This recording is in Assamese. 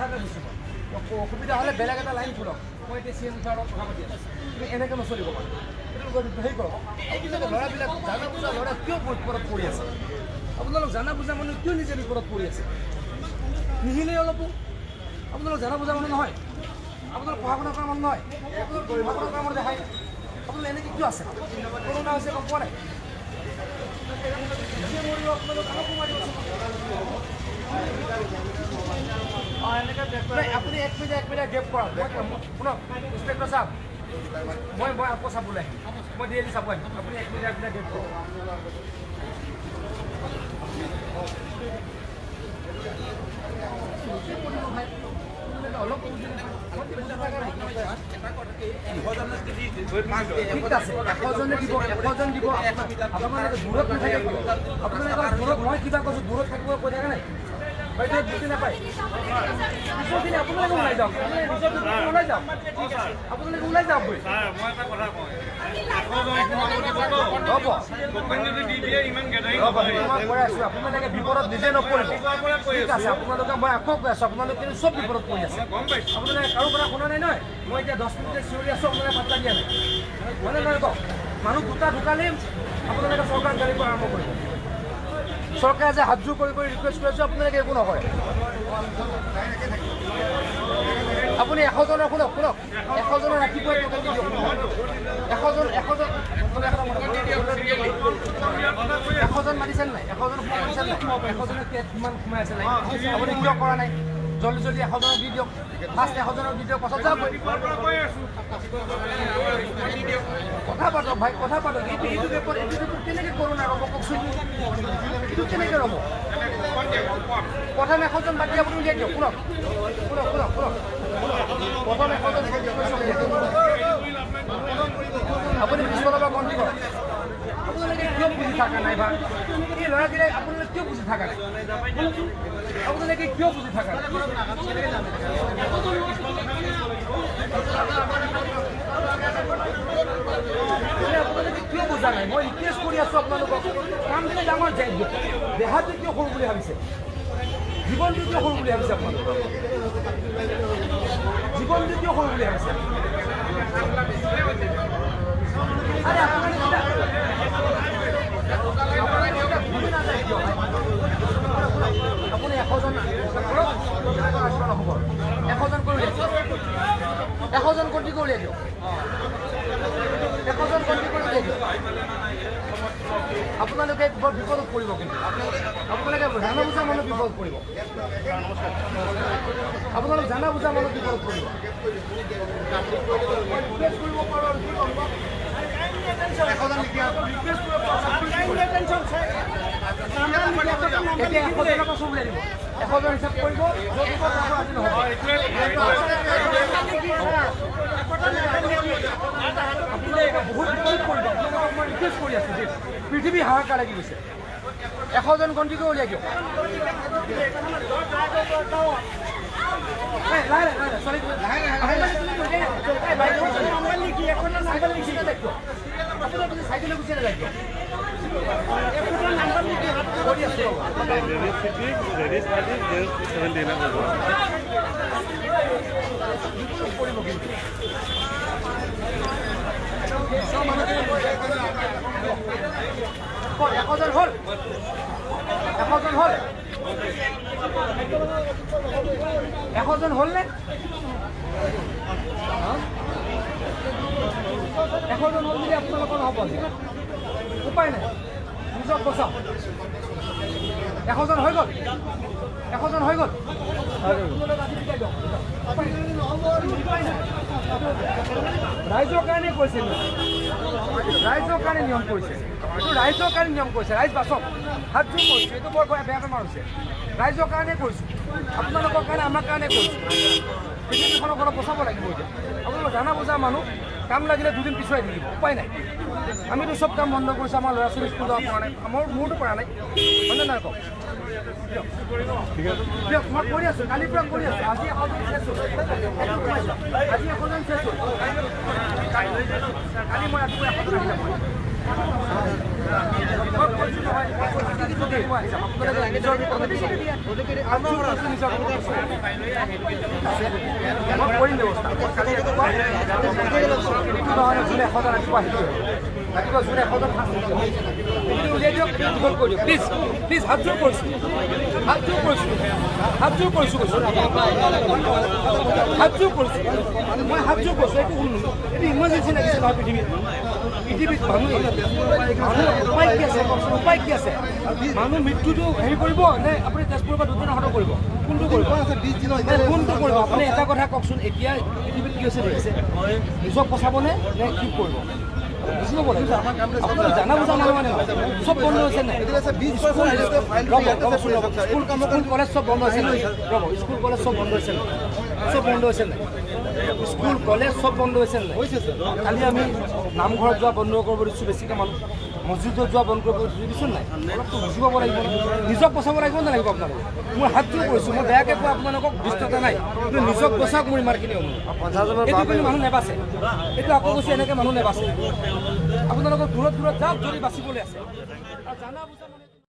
কাৰণে বুজিব অসুবিধা হ'লে বেলেগ এটা লাইন খোলক মই এতিয়া CM ছাৰৰ কথা পাতি আছোঁ তুমি এনেকৈ নচলিব পাৰে এইটো হেৰি কৰক ল'ৰাবিলাক জানা বুজা ল'ৰা কিয় বিপদত পৰি আছে আপোনালোক জানা বুজা মানুহ কিয় নিজে বিপদত পৰি আছে নিহিলে অলপো আপোনালোক জানা বুজা মানুহ নহয় আপোনালোক পঢ়া শুনা কৰা মানুহ নহয় পঢ়া শুনা কৰা মানুহ দেখায় আপোনালোক এনেকৈ কিয় আছে কৰোণা হৈছে গম পোৱা নাই আপুনি এক মিনিট গেপ কৰক শুনক ইন্সপেক্টৰ সাহেব মই আকৌ চাবলৈ মই ডেইলি চাব আহিম আপুনি এক মিনিট গেপ কৰক অলপ ঠিক আছে 100জনে দিব 100জন দিব আপোনালোকে দূৰত নাথাকে আপোনালোকে দূৰত মই কিবা কৈছোঁ দূৰত থাকিব কৈ থাকে নাই বাইদেউ বুজি নাপায় পিছৰখিনি আপোনালোকে ওলাই যাওক ওলাই যাওক আপোনালোকে ওলাই যাওক মই এটা কথা কওঁ আপোনালোকে বিপদত নিজে নপৰিব ঠিক আছে আপোনালোকে মই আকৌ কৈ আছোঁ আপোনালোকে চব বিপদত পৰি আছে আপোনালোকে কাৰো কথা শুনা নাই নহয় মই এতিয়া 10 মিনিট চিঞৰি আছোঁ আপোনালোকে পাত্তা দিয়া নাই মানে নহয় কওক মানুহ দুটা ঢুকালেই আপোনালোকে চৰকাৰ গাড়ী পৰা আৰম্ভ কৰিব চৰকাৰে যে হাতযোৰ কৰি ৰিকুৱেষ্ট কৰিছোঁ আপোনালোকে একো নকৰে আপুনি 100জনৰ শুনক 100জনৰ ৰাতিপুৱাই টকা দি দিয়ক 100জন মাতিছেনে নাই 100জন মাতিছে নাই 100জনে কিমান সোমাই আছে নাই আপুনি কিয় কৰা নাই জলদি 100জনক দি দিয়ক ফাৰ্ষ্ট 100জনক দি দিয়ক পাছত যাওক কথা পাতক ভাই কথা পাতক এইটো পেপাৰ কেনেকৈ কৰোণা ৰ'ব কওকচোন এইটো কেনেকৈ ৰ'ব প্ৰথম 100জন বাদ দি আপুনি উলিয়াই দিয়ক শুনক প্ৰথম 100জন আপুনি পিছফালৰ পৰা বন্ধ কৰক আপোনালোকে কিয় বুজি থকা নাই বা এই ল'ৰাকেইটাই আপোনালোকে কিয় বুজি থকা নাই আপোনালোকে কিয় বুজি থকা নাই আপোনালোকে কিয় বুজা নাই মই ৰিকুৱেষ্ট কৰি আছোঁ আপোনালোকক কামখিনি ডাঙৰ যায় দেহাটো কিয় সৰু বুলি ভাবিছে জীৱনটো কিয় সৰু বুলি ভাবিছে আপোনালোকক জীৱনটো কিয় সৰু বুলি ভাবিছে আপুনি 100জন নহ'ব 100জন কৰি উলিয়াই 100জন কণ্টি কৰি উলিয়াই দিয়ক 100জন কণ্টি কৰি উলিয়াই দিয়ক আপোনালোকে বৰ বিপদত পৰিব কিন্তু আপোনালোকে জানা বুজা মানুহ বিপদত পৰিব আপোনালোক জানা বুজা মানুহ বিপদত পৰিব এতিয়া 100জনৰ পাছত উলিয়াই দিব 100জন হিচাপ কৰিব আপোনালোকে বহুত বিপদত পৰিব মই ৰিকুৱেষ্ট কৰি আছোঁ যে পৃথিৱী হাহাকাৰ লাগি গৈছে 100জন গন্তিকে উলিয়াই দিয়ক চাইকেলে গুচি নাযায় এশজন হ'ল 100জন হ'ল নে 100জন হ'ল যদি আপোনালোকৰ নহ'ব উপায় নাই নিজক বচাওক 100জন হৈ গ'ল ৰাইজৰ কাৰণে কৈছে ৰাইজৰ কাৰণে নিয়ম কৰিছে এইটো ৰাইজৰ কাৰণে নিয়ম কৰিছে ৰাইজ বাচক হাতযোৰ কৰিছে এইটো বৰ বেয়া বেমাৰ হৈছে ৰাইজৰ কাৰণে কৰিছোঁ আপোনালোকৰ কাৰণে আমাৰ কাৰণে কৰিছোঁ পৃথিৱীখনক অলপ বচাব লাগিব এতিয়া আপোনালোক জানা বুজা মানুহ কাম লাগিলে দুদিন পিছুৱাই থাকিব উপায় নাই আমিতো চব কাম বন্ধ কৰিছোঁ আমাৰ ল'ৰা ছোৱালী স্কুল যাব পৰা নাই মোৰতো পৰা নাই হয়নে নাই কওক দিয়ক মই কৰি আছোঁ কালিৰ পৰা কৰি আছোঁ আজি 100জন চেছ হ'ল আজি 100জন চেছ হ'ল কালি মই ৰাতিপুৱা 100জন আহিলে প্লিজ প্লিজ হাত জোৰ কৰিছোঁ হাত জোৰ কৰিছোঁ হাত জোৰ কৰিছোঁ কৈছোঁ হাত জোৰ কৰিছোঁ মই হাত জোৰ কৰিছোঁ একো শুনো এইটো ইমাৰ্জেঞ্চি লাগিছে নহয় পৃথিৱীত মানুহ উপায় কি আছে কওকচোন উপায় কি আছে মানুহ মৃত্যুটো হেৰি কৰিব নে আপুনি তেজপুৰৰ পৰা দুদিন অহাটো কৰিব কোনটো কৰিব কোনটো কৰিব আপুনি এটা কথা কওকচোন এতিয়া পৃথিৱীত কি হৈছে দেখিছে নিজক বচাবনে নে কি কৰিব বুজিব পাৰে জানা বুজা মানুহ মানে চব বন্ধ হৈছে নাই স্কুল কলেজ চব বন্ধ হৈছে নাই ৰ'ব স্কুল কলেজ চব বন্ধ হৈছে নাই চব বন্ধ হৈছে নাই স্কুল কলেজ চব বন্ধ হৈছে নাই কালি আমি নামঘৰত যোৱা বন্ধ কৰিব দিছোঁ বেছিকৈ মানুহ মছজিদত যোৱা বন্ধ কৰিব দিছোঁ নাই অলপতো বুজি পাব লাগিব নিজক বচাব লাগিব নালাগিব আপোনালোকে মই হাত জোৰ কৰিছোঁ মই বেয়াকৈ কোৱা আপোনালোকক দুষ্টতা নাই কিন্তু নিজক বচাওক মোৰ ইমানখিনি এইটো কিন্তু মানুহ নেবাচে এইটো আকৌ কৈছোঁ এনেকৈ মানুহ নেবাচে আপোনালোকৰ দূৰত যাওক যদি বাচিবলৈ আছে জানা বুজা